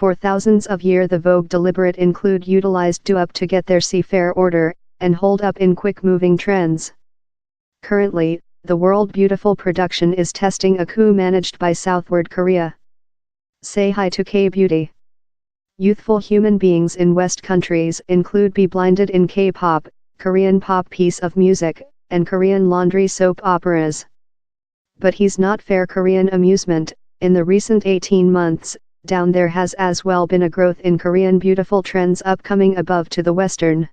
For thousands of years the Vogue deliberate include utilized do-up to get their seafair order, and hold up in quick-moving trends. Currently, the World Beautiful production is testing a coup managed by Southward Korea. Say hi to K-beauty. Youthful human beings in West countries include Be Blinded in K-pop, Korean pop piece of music, and Korean laundry soap operas. But he's not fair Korean amusement. In the recent 18 months, down there has as well been a growth in Korean beautiful trends upcoming above to the Western.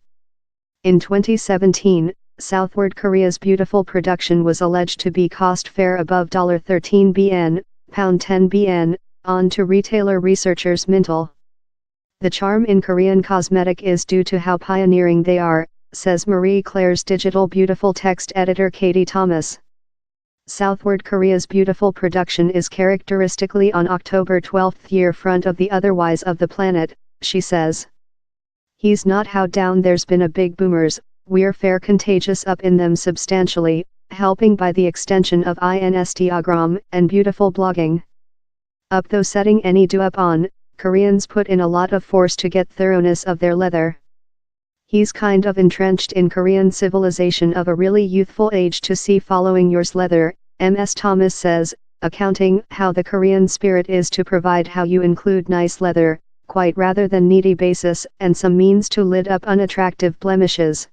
In 2017, Southward Korea's beautiful production was alleged to be cost fair above $13 bn, £10 bn, on to retailer researchers Mintel. The charm in Korean cosmetic is due to how pioneering they are, says Marie Claire's digital beautiful text editor Katie Thomas. Southward Korea's beautiful production is characteristically on October 12th year front of the otherwise of the planet, she says. He's not how down there's been a big boomers, we're fair contagious up in them substantially, helping by the extension of Instagram and beautiful blogging. Up though setting any do-up on, Koreans put in a lot of force to get thoroughness of their leather. He's kind of entrenched in Korean civilization of a really youthful age to see following yours leather, Ms. Thomas says, accounting how the Korean spirit is to provide how you include nice leather, quite rather than needy basis and some means to lid up unattractive blemishes.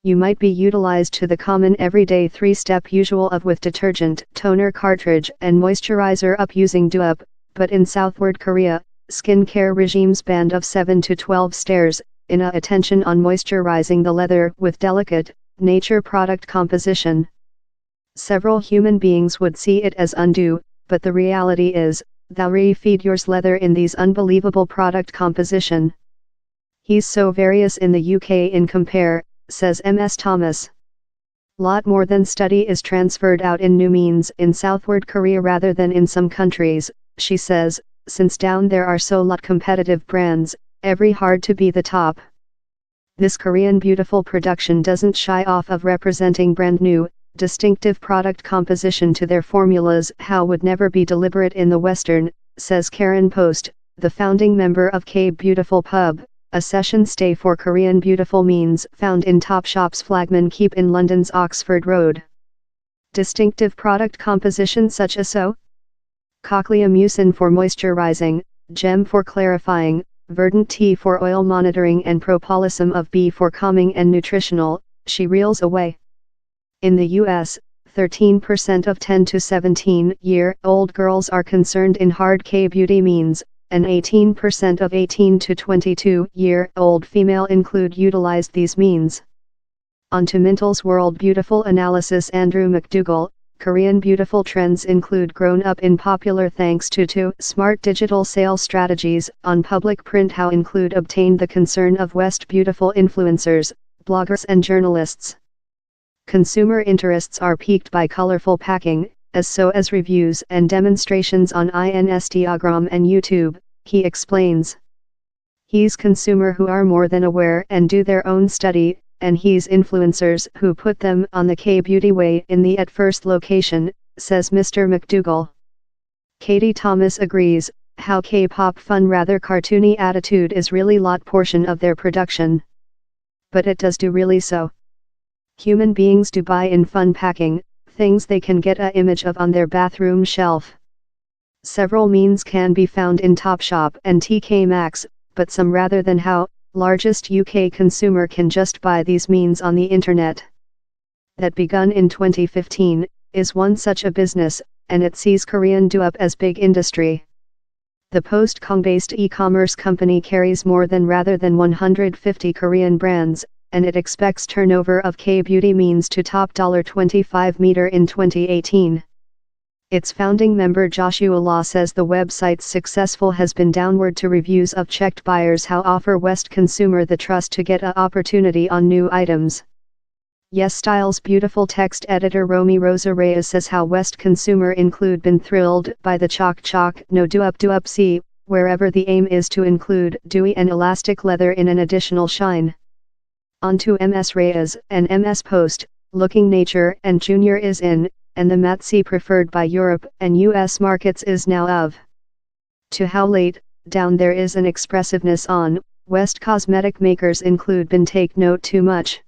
You might be utilized to the common everyday three-step usual of with detergent, toner cartridge and moisturizer up using do-up, but in Southward Korea, skincare regimes band of 7 to 12 stairs, in a attention on moisturizing the leather with delicate, nature product composition. Several human beings would see it as undue, but the reality is, thou re-feed yours leather in these unbelievable product composition. He's so various in the UK in compare, says Ms. Thomas. Lot more than study is transferred out in new means in Southward Korea rather than in some countries, she says, since down there are so lot competitive brands, every hard to be the top. This Korean beautiful production doesn't shy off of representing brand new, distinctive product composition to their formulas how would never be deliberate in the Western, says Karen Post, the founding member of K Beautiful Pub, a session stay for Korean beautiful means found in Topshop's Flagman Keep in London's Oxford Road. Distinctive product composition such as so? Cochlea mucin for moisturizing, gem for clarifying, verdant tea for oil monitoring and propolisum of bee for calming and nutritional, she reels away. In the US, 13% of 10 to 17-year-old girls are concerned in hard K-beauty means, and 18% of 18 to 22-year-old female include utilized these means. On to Mintel's World Beautiful analysis Andrew McDougall, Korean beautiful trends include grown up in popular thanks to smart digital sales strategies on public print how include obtained the concern of West beautiful influencers, bloggers and journalists. Consumer interests are piqued by colorful packing, as so as reviews and demonstrations on Instagram and YouTube, he explains. He's consumer who are more than aware and do their own study, and he's influencers who put them on the K-beauty way in the at first location, says Mr. McDougall. Katie Thomas agrees, how K-pop fun rather cartoony attitude is really lot portion of their production. But it does do really so. Human beings do buy in fun packing, things they can get a image of on their bathroom shelf. Several means can be found in Topshop and TK Maxx, but some rather than how, largest UK consumer can just buy these means on the internet. That begun in 2015, is one such a business, and it sees Korean do-up as big industry. The post-Kong-based e-commerce company carries more than rather than 150 Korean brands, and it expects turnover of K-beauty means to top $25 million in 2018. Its founding member Joshua Law says the website's successful has been downward to reviews of checked buyers how offer West consumer the trust to get a opportunity on new items. Yes Style's beautiful text editor Romy Rosa Reyes says how West consumer include been thrilled by the chalk no do-up see, wherever the aim is to include dewy and elastic leather in an additional shine. On to Ms. Reyes and Ms. Post, looking nature and junior is in, and the matte C preferred by Europe and US markets is now of. To how late, down there is an expressiveness on, West cosmetic makers include been take note too much.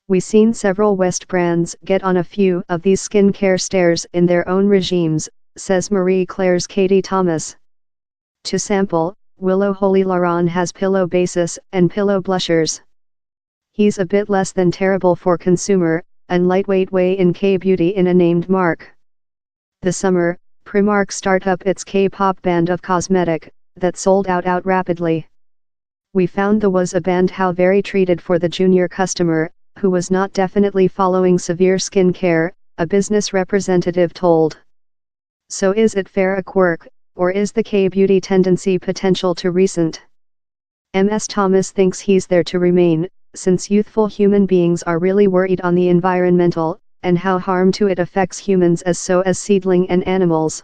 We seen several West brands get on a few of these skincare stairs in their own regimes, says Marie Claire's Katie Thomas. To sample, Willow Holy Laurent has pillow bases and pillow blushers. He's a bit less than terrible for consumer, and lightweight way in K-beauty in a named mark. The summer, Primark start up its K-pop band of cosmetic, that sold out rapidly. We found the was a band how very treated for the junior customer, who was not definitely following severe skin care, a business representative told. So is it fair a quirk, or is the K-beauty tendency potential to recent? Ms. Thomas thinks he's there to remain, since youthful human beings are really worried on the environmental, and how harm to it affects humans as so as seedling and animals.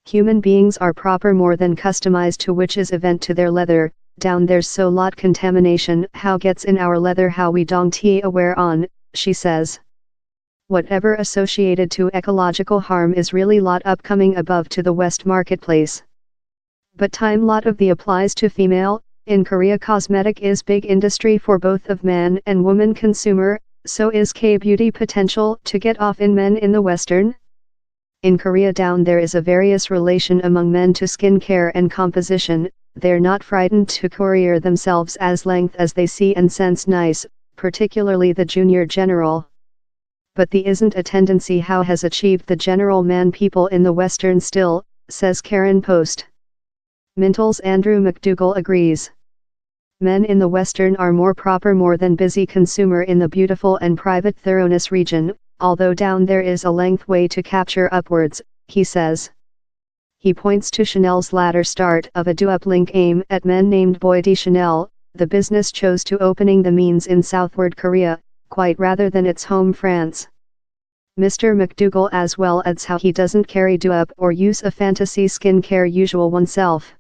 Human beings are proper more than customized to which is event to their leather, down there's so lot contamination how gets in our leather how we don't t aware on, she says. Whatever associated to ecological harm is really lot upcoming above to the West marketplace. But time lot of the applies to female, in Korea cosmetic is big industry for both of man and woman consumer, so is K-beauty potential to get off in men in the Western? In Korea down there is a various relation among men to skin care and composition, they're not frightened to courier themselves as length as they see and sense nice, particularly the junior general. But the isn't a tendency how has achieved the general man people in the Western still, says Karen Post. Mintel's Andrew McDougall agrees. Men in the Western are more proper more than busy consumer in the beautiful and private thoroughness region, although down there is a length way to capture upwards, he says. He points to Chanel's latter start of a do-up link aim at men named Boy de Chanel, the business chose to opening the means in southward Korea, quite rather than its home France. Mr. McDougall as well adds how he doesn't carry do-up or use a fantasy skincare usual oneself.